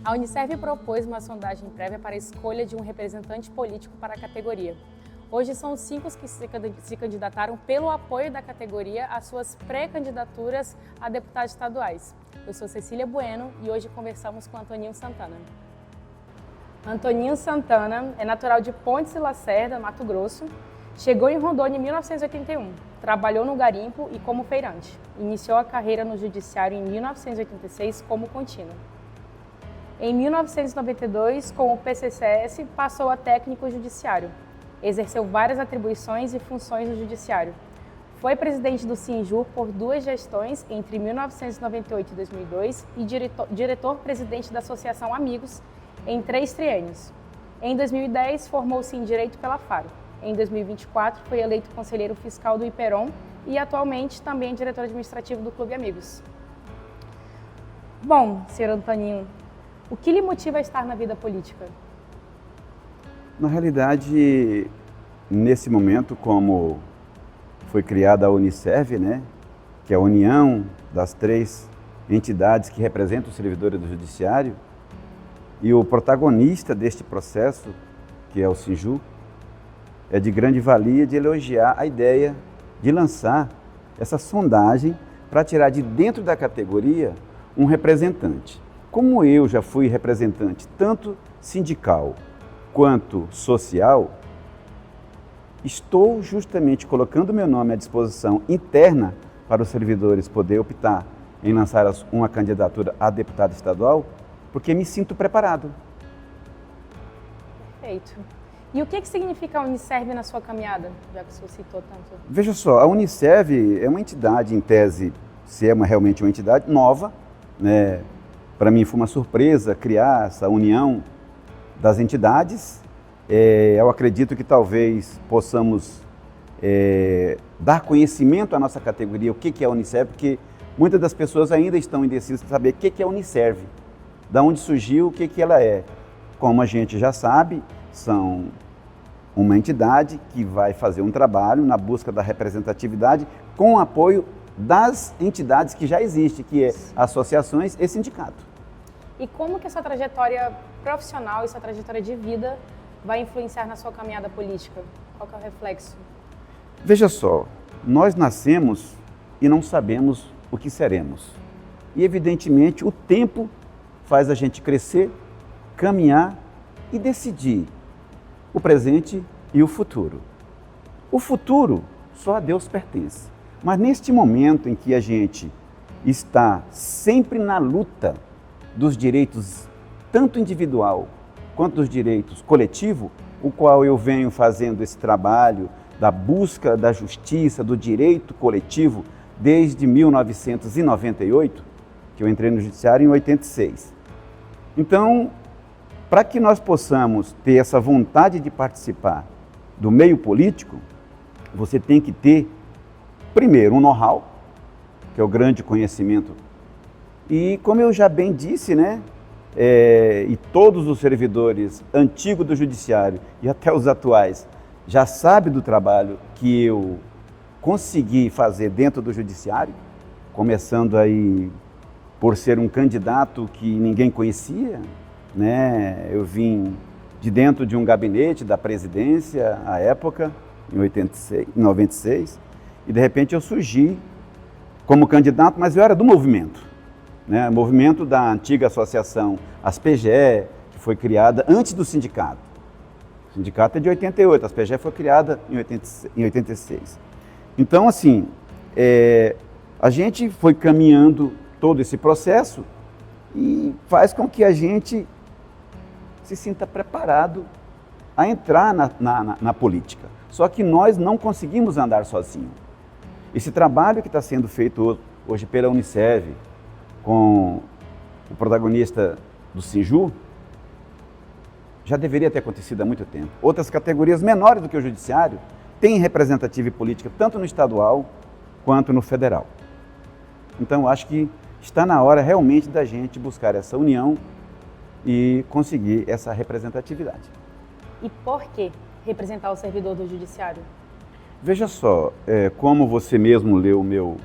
A Uniserv propôs uma sondagem prévia para a escolha de um representante político para a categoria. Hoje são 5 que se candidataram pelo apoio da categoria às suas pré-candidaturas a deputados estaduais. Eu sou Cecília Bueno e hoje conversamos com Antoninho Santana. Antoninho Santana é natural de Pontes e Lacerda, Mato Grosso. Chegou em Rondônia em 1981, trabalhou no garimpo e como feirante. Iniciou a carreira no judiciário em 1986 como contínuo. Em 1992, com o PCCS, passou a técnico judiciário. Exerceu várias atribuições e funções no judiciário. Foi presidente do Sinjur por 2 gestões, entre 1998 e 2002, e diretor-presidente da Associação Amigos, em 3 triênios. Em 2010, formou-se em Direito pela Faro. Em 2024, foi eleito conselheiro fiscal do Iperon e, atualmente, também é diretor administrativo do Clube Amigos. Bom, senhor Antoninho, o que lhe motiva a estar na vida política? Na realidade, nesse momento, como foi criada a Uniserv, né, que é a união das 3 entidades que representam os servidores do Judiciário, e o protagonista deste processo, que é o Sinjur, é de grande valia de elogiar a ideia de lançar essa sondagem para tirar de dentro da categoria um representante. Como eu já fui representante tanto sindical quanto social, estou justamente colocando meu nome à disposição interna para os servidores poder optar em lançar uma candidatura a deputado estadual, porque me sinto preparado. Perfeito. E o que significa a Uniserv na sua caminhada, já que o senhor citou tanto? Veja só, a Uniserv é uma entidade, em tese, se é realmente uma entidade nova, né? Para mim foi uma surpresa criar essa união das entidades. Eu acredito que talvez possamos dar conhecimento à nossa categoria, o que é a Uniserv, porque muitas das pessoas ainda estão indecisas de saber o que é a Uniserv, da onde surgiu, o que ela é. Como a gente já sabe, são uma entidade que vai fazer um trabalho na busca da representatividade com o apoio das entidades que já existem, que é associações e sindicato. E como que essa trajetória profissional e essa trajetória de vida vai influenciar na sua caminhada política? Qual que é o reflexo? Veja só, nós nascemos e não sabemos o que seremos. E evidentemente o tempo faz a gente crescer, caminhar e decidir o presente e o futuro. O futuro só a Deus pertence. Mas neste momento em que a gente está sempre na luta dos direitos, tanto individual quanto dos direitos coletivos, o qual eu venho fazendo esse trabalho da busca da justiça, do direito coletivo, desde 1998, que eu entrei no Judiciário em 86. Então, para que nós possamos ter essa vontade de participar do meio político, você tem que ter, primeiro, um know-how, que é o grande conhecimento. E como eu já bem disse, né, e todos os servidores antigos do Judiciário e até os atuais já sabem do trabalho que eu consegui fazer dentro do Judiciário, começando aí por ser um candidato que ninguém conhecia, né? Eu vim de dentro de um gabinete da presidência à época, em 96, e de repente eu surgi como candidato, mas eu era do movimento, né? O movimento da antiga associação ASPGE, que foi criada antes do sindicato. O sindicato é de 88, a ASPGE foi criada em 86. Então, assim, a gente foi caminhando todo esse processo e faz com que a gente se sinta preparado a entrar na política. Só que nós não conseguimos andar sozinhos. Esse trabalho que está sendo feito hoje pela Uniserv, com o protagonista do Sinjur, já deveria ter acontecido há muito tempo. Outras categorias menores do que o Judiciário têm representatividade política tanto no estadual quanto no federal. Então, eu acho que está na hora realmente da gente buscar essa união e conseguir essa representatividade. E por que representar o servidor do Judiciário? Veja só, como você mesmo leu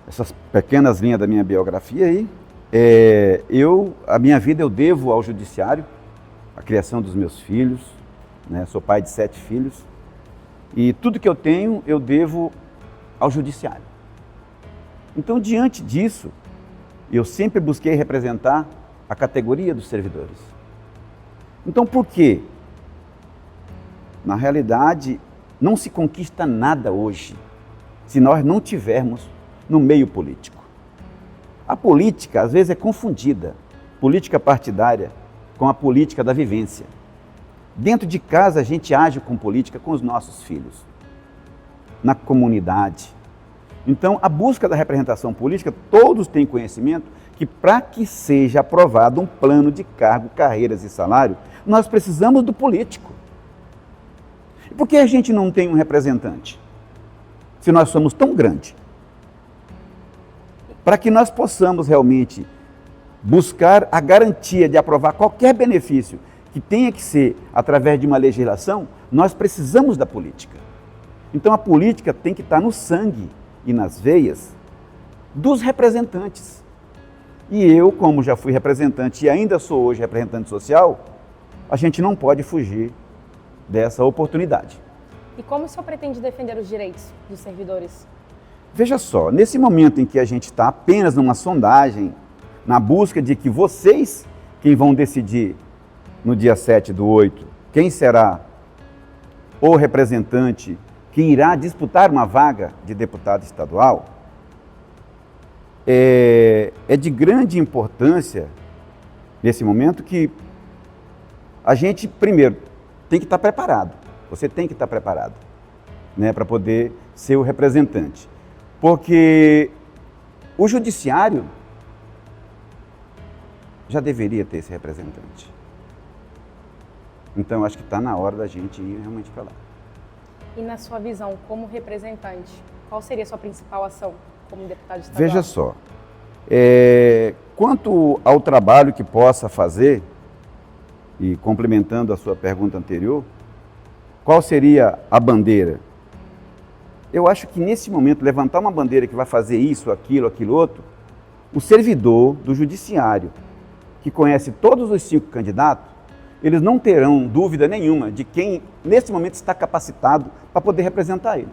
essas pequenas linhas da minha biografia aí, A minha vida eu devo ao judiciário, a criação dos meus filhos, né? Sou pai de 7 filhos, e tudo que eu tenho eu devo ao judiciário. Então, diante disso, eu sempre busquei representar a categoria dos servidores. Então, por quê? Na realidade, não se conquista nada hoje se nós não tivermos no meio político. A política, às vezes, é confundida, política partidária, com a política da vivência. Dentro de casa, a gente age com política com os nossos filhos, na comunidade. Então, a busca da representação política, todos têm conhecimento que para que seja aprovado um plano de cargo, carreiras e salário, nós precisamos do político. E por que a gente não tem um representante? Se nós somos tão grandes. Para que nós possamos realmente buscar a garantia de aprovar qualquer benefício que tenha que ser através de uma legislação, nós precisamos da política. Então a política tem que estar no sangue e nas veias dos representantes. E eu, como já fui representante e ainda sou hoje representante social, a gente não pode fugir dessa oportunidade. E como o senhor pretende defender os direitos dos servidores? Veja só, nesse momento em que a gente está apenas numa sondagem, na busca de que vocês, quem vão decidir no dia 7/8, quem será o representante que irá disputar uma vaga de deputado estadual, é de grande importância, nesse momento, que a gente, primeiro, tem que estar preparado. Você tem que estar preparado, né, para poder ser o representante. Porque o judiciário já deveria ter esse representante. Então, acho que está na hora da gente ir realmente para lá. E na sua visão, como representante, qual seria a sua principal ação como deputado estadual? Veja só, quanto ao trabalho que possa fazer, e complementando a sua pergunta anterior, qual seria a bandeira? Eu acho que nesse momento, levantar uma bandeira que vai fazer isso, aquilo outro, o servidor do judiciário, que conhece todos os 5 candidatos, eles não terão dúvida nenhuma de quem, nesse momento, está capacitado para poder representar ele.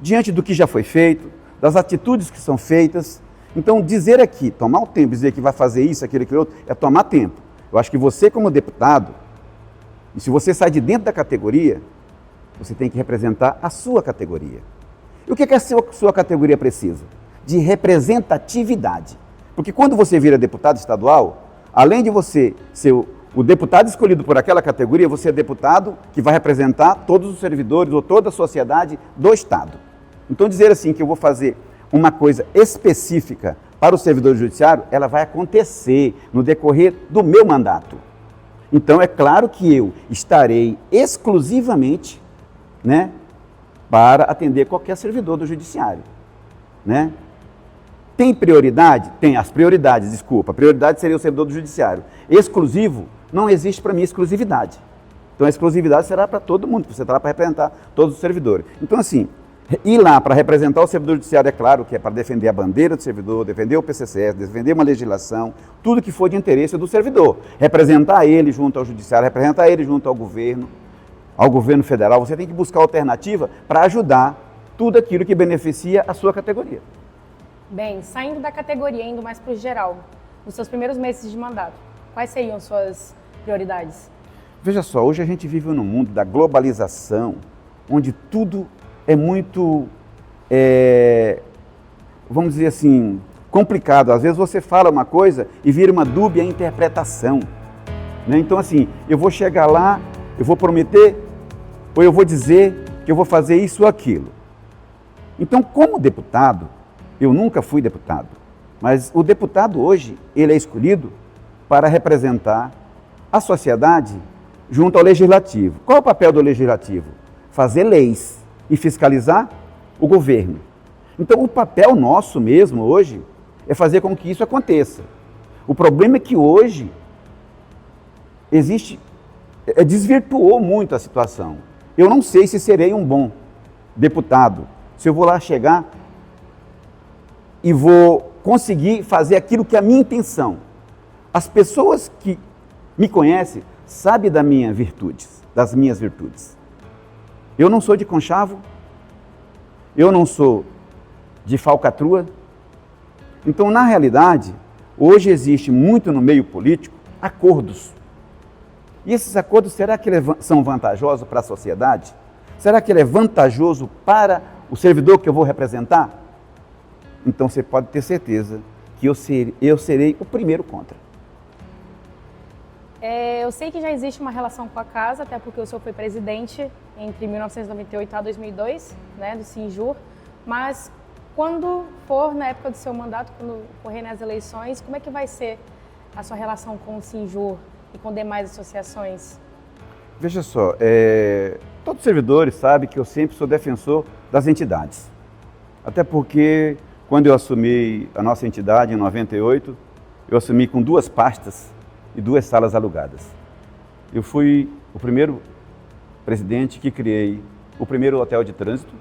Diante do que já foi feito, das atitudes que são feitas, então dizer aqui, tomar o tempo, dizer que vai fazer isso, aquilo outro, é tomar tempo. Eu acho que você, como deputado, e se você sai de dentro da categoria, você tem que representar a sua categoria. E o que a sua categoria precisa? De representatividade. Porque quando você vira deputado estadual, além de você ser o deputado escolhido por aquela categoria, você é deputado que vai representar todos os servidores ou toda a sociedade do Estado. Então dizer assim que eu vou fazer uma coisa específica para o servidor judiciário, ela vai acontecer no decorrer do meu mandato. Então é claro que eu estarei exclusivamente, né, para atender qualquer servidor do judiciário, né? Tem prioridade? Tem as prioridades, desculpa. A prioridade seria o servidor do judiciário. Exclusivo, não existe para mim exclusividade. Então a exclusividade será para todo mundo, você estará para representar todos os servidores. Então assim, ir lá para representar o servidor judiciário, é claro que é para defender a bandeira do servidor, defender o PCCS, defender uma legislação, tudo que for de interesse do servidor. Representar ele junto ao judiciário, representar ele junto ao governo federal. Você tem que buscar alternativa para ajudar tudo aquilo que beneficia a sua categoria. Bem, saindo da categoria, indo mais para o geral, nos seus primeiros meses de mandato, quais seriam suas prioridades? Veja só, hoje a gente vive num mundo da globalização, onde tudo é muito, vamos dizer assim, complicado. Às vezes você fala uma coisa e vira uma dúbia interpretação, né? Então assim, eu vou chegar lá, eu vou prometer, ou eu vou dizer que eu vou fazer isso ou aquilo. Então, como deputado, eu nunca fui deputado, mas o deputado hoje, ele é escolhido para representar a sociedade junto ao legislativo. Qual é o papel do legislativo? Fazer leis e fiscalizar o governo. Então, o papel nosso mesmo hoje é fazer com que isso aconteça. O problema é que hoje desvirtuou muito a situação. Eu não sei se serei um bom deputado, se eu vou lá chegar e vou conseguir fazer aquilo que é a minha intenção. As pessoas que me conhecem sabem das minhas virtudes. Eu não sou de conchavo, eu não sou de falcatrua. Então, na realidade, hoje existe muito no meio político acordos. E esses acordos, será que eles são vantajosos para a sociedade? Será que ele é vantajoso para o servidor que eu vou representar? Então você pode ter certeza que eu serei o primeiro contra. Eu sei que já existe uma relação com a casa, até porque o senhor foi presidente entre 1998 a 2002, né, do Sinjur, mas quando for na época do seu mandato, quando ocorrerem as eleições, como é que vai ser a sua relação com o Sinjur e com demais associações? Veja só, todos os servidores sabem que eu sempre sou defensor das entidades. Até porque, quando eu assumi a nossa entidade, em 98, eu assumi com 2 pastas e 2 salas alugadas. Eu fui o primeiro presidente que criei o primeiro hotel de trânsito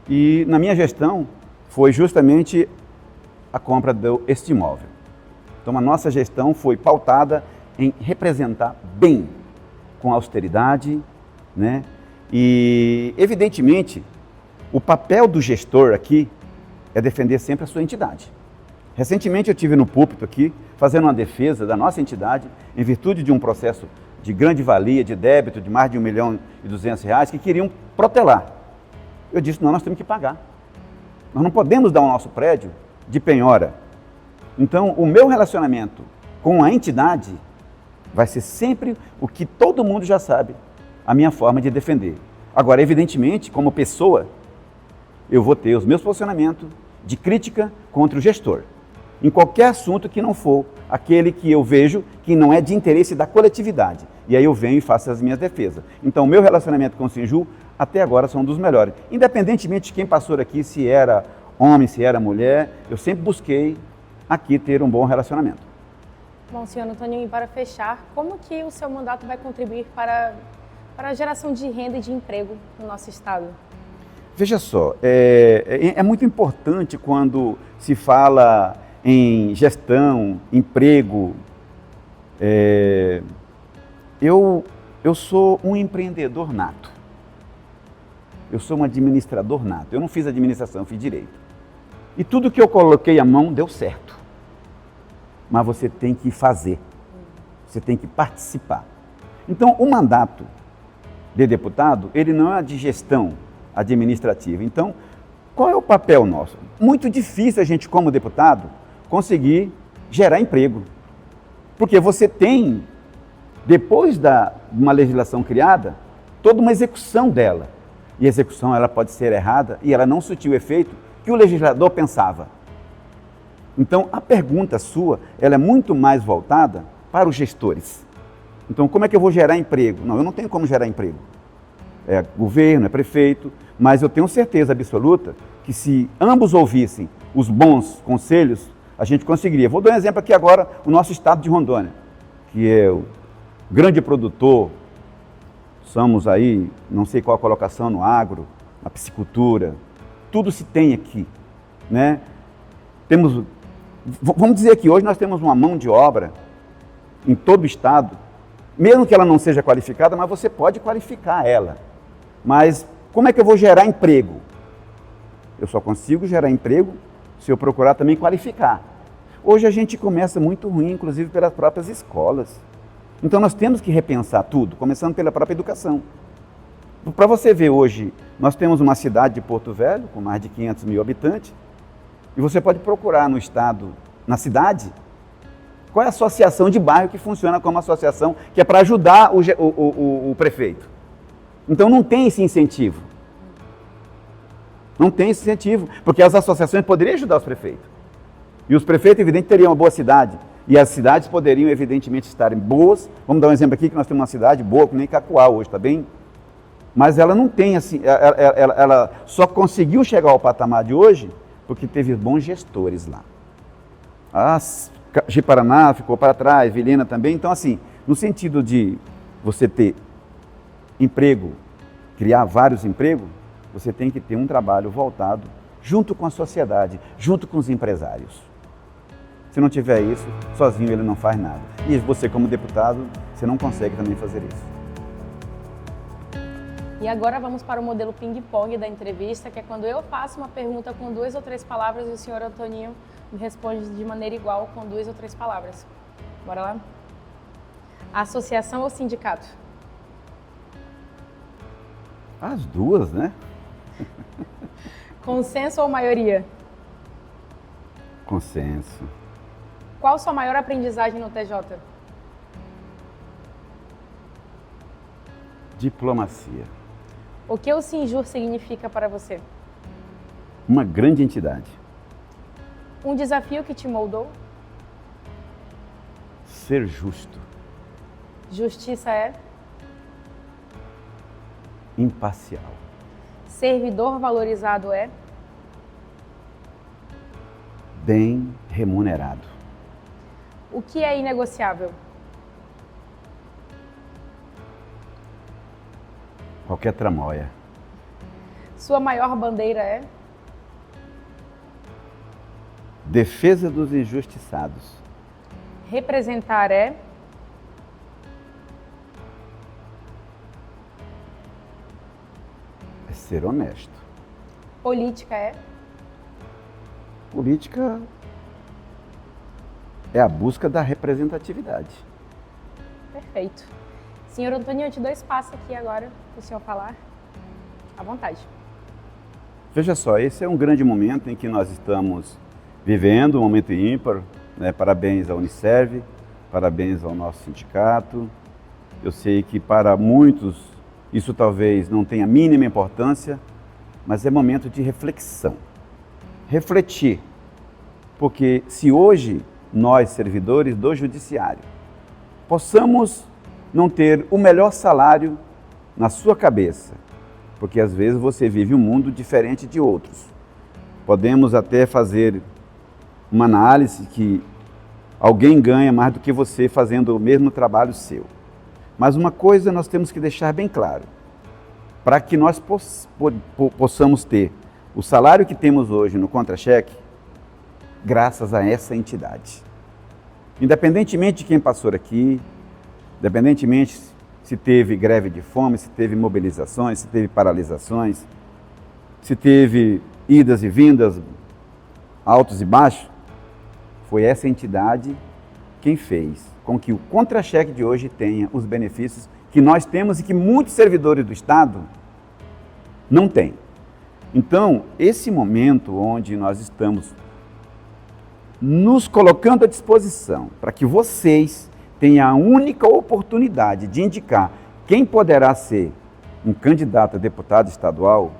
e, na minha gestão, foi justamente a compra deste imóvel. Então, a nossa gestão foi pautada em representar bem, com austeridade, né? E, evidentemente, o papel do gestor aqui é defender sempre a sua entidade. Recentemente eu estive no púlpito aqui, fazendo uma defesa da nossa entidade, em virtude de um processo de grande valia, de débito de mais de R$1.200.000, que queriam protelar. Eu disse, não, nós temos que pagar. Nós não podemos dar o nosso prédio de penhora. Então, o meu relacionamento com a entidade vai ser sempre o que todo mundo já sabe, a minha forma de defender. Agora, evidentemente, como pessoa, eu vou ter os meus posicionamentos de crítica contra o gestor, em qualquer assunto que não for aquele que eu vejo que não é de interesse da coletividade. E aí eu venho e faço as minhas defesas. Então, o meu relacionamento com o Sinjur, até agora, são dos melhores. Independentemente de quem passou aqui, se era homem, se era mulher, eu sempre busquei aqui ter um bom relacionamento. Bom, senhor Antônio, e para fechar, como que o seu mandato vai contribuir para a geração de renda e de emprego no nosso estado? Veja só, é muito importante quando se fala em gestão, emprego. Eu sou um empreendedor nato. Eu sou um administrador nato. Eu não fiz administração, eu fiz direito. E tudo que eu coloquei a mão deu certo. Mas você tem que fazer, você tem que participar. Então, o mandato de deputado, ele não é de gestão administrativa. Então, qual é o papel nosso? Muito difícil a gente, como deputado, conseguir gerar emprego. Porque você tem, depois de uma legislação criada, toda uma execução dela. E a execução ela pode ser errada e ela não surtiu o efeito que o legislador pensava. Então, a pergunta sua, ela é muito mais voltada para os gestores. Então, como é que eu vou gerar emprego? Não, eu não tenho como gerar emprego. É governo, é prefeito, mas eu tenho certeza absoluta que se ambos ouvissem os bons conselhos, a gente conseguiria. Vou dar um exemplo aqui agora, o nosso estado de Rondônia, que é o grande produtor, somos aí, não sei qual a colocação no agro, na piscicultura, tudo se tem aqui, né? Vamos dizer que hoje nós temos uma mão de obra em todo o estado, mesmo que ela não seja qualificada, mas você pode qualificar ela. Mas como é que eu vou gerar emprego? Eu só consigo gerar emprego se eu procurar também qualificar. Hoje a gente começa muito ruim, inclusive pelas próprias escolas. Então nós temos que repensar tudo, começando pela própria educação. Para você ver hoje, nós temos uma cidade de Porto Velho, com mais de 500 mil habitantes, e você pode procurar no estado, na cidade, qual é a associação de bairro que funciona como associação, que é para ajudar o prefeito. Então não tem esse incentivo. Não tem esse incentivo, porque as associações poderiam ajudar os prefeitos. E os prefeitos, evidentemente, teriam uma boa cidade. E as cidades poderiam, evidentemente, estarem boas. Vamos dar um exemplo aqui, que nós temos uma cidade boa, como nem Cacoal hoje, está bem? Mas ela não tem, assim, ela só conseguiu chegar ao patamar de hoje porque teve bons gestores lá. Ji-Paraná ficou para trás, Vilhena também. Então, assim, no sentido de você ter emprego, criar vários empregos, você tem que ter um trabalho voltado junto com a sociedade, junto com os empresários. Se não tiver isso, sozinho ele não faz nada. E você, como deputado, você não consegue também fazer isso. E agora vamos para o modelo ping-pong da entrevista, que é quando eu faço uma pergunta com 2 ou 3 palavras e o senhor Antoninho me responde de maneira igual com 2 ou 3 palavras. Bora lá? Associação ou sindicato? As duas, né? Consenso ou maioria? Consenso. Qual sua maior aprendizagem no TJ? Diplomacia. O que o Sinjur significa para você? Uma grande entidade. Um desafio que te moldou? Ser justo. Justiça é? Imparcial. Servidor valorizado é? Bem remunerado. O que é inegociável? Qualquer tramóia. Sua maior bandeira é? Defesa dos injustiçados. Representar é? É ser honesto. Política é? Política é a busca da representatividade. Perfeito. Senhor Antônio, eu te dou espaço aqui agora para o senhor falar. À vontade. Veja só, esse é um grande momento em que nós estamos vivendo, um momento ímpar, né? Parabéns à Uniserv, parabéns ao nosso sindicato. Eu sei que para muitos isso talvez não tenha a mínima importância, mas é momento de reflexão. Refletir, porque se hoje nós, servidores do Judiciário, possamos não ter o melhor salário na sua cabeça, porque às vezes você vive um mundo diferente de outros. Podemos até fazer uma análise que alguém ganha mais do que você fazendo o mesmo trabalho seu. Mas uma coisa nós temos que deixar bem claro, para que nós possamos ter o salário que temos hoje no contra-cheque, graças a essa entidade. Independentemente de quem passou aqui, independentemente se teve greve de fome, se teve mobilizações, se teve paralisações, se teve idas e vindas, altos e baixos, foi essa entidade quem fez com que o contra-cheque de hoje tenha os benefícios que nós temos e que muitos servidores do Estado não têm. Então, esse momento onde nós estamos nos colocando à disposição para que vocês tenham a única oportunidade de indicar quem poderá ser um candidato a deputado estadual,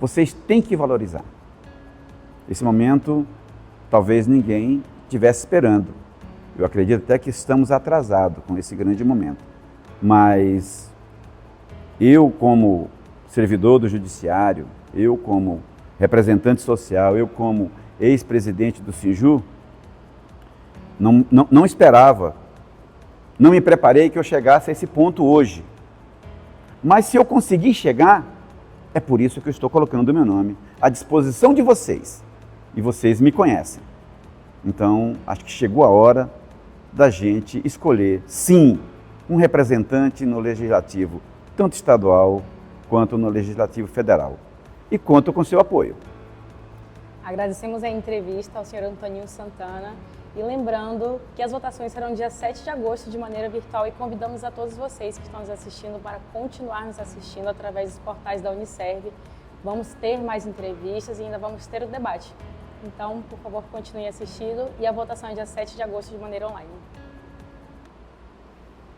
vocês têm que valorizar. Esse momento, talvez ninguém estivesse esperando. Eu acredito até que estamos atrasados com esse grande momento. Mas eu, como servidor do Judiciário, eu como representante social, eu como ex-presidente do Sinjur, não esperava, não me preparei que eu chegasse a esse ponto hoje. Mas se eu conseguir chegar, é por isso que eu estou colocando o meu nome à disposição de vocês. E vocês me conhecem. Então, acho que chegou a hora da gente escolher, sim, um representante no Legislativo, tanto estadual quanto no Legislativo Federal. E conto com seu apoio. Agradecemos a entrevista ao senhor Antoninho Santana e lembrando que as votações serão dia 7 de agosto de maneira virtual e convidamos a todos vocês que estão nos assistindo para continuar nos assistindo através dos portais da Uniserv. Vamos ter mais entrevistas e ainda vamos ter o debate. Então, por favor, continue assistindo e a votação é dia 7 de agosto de maneira online.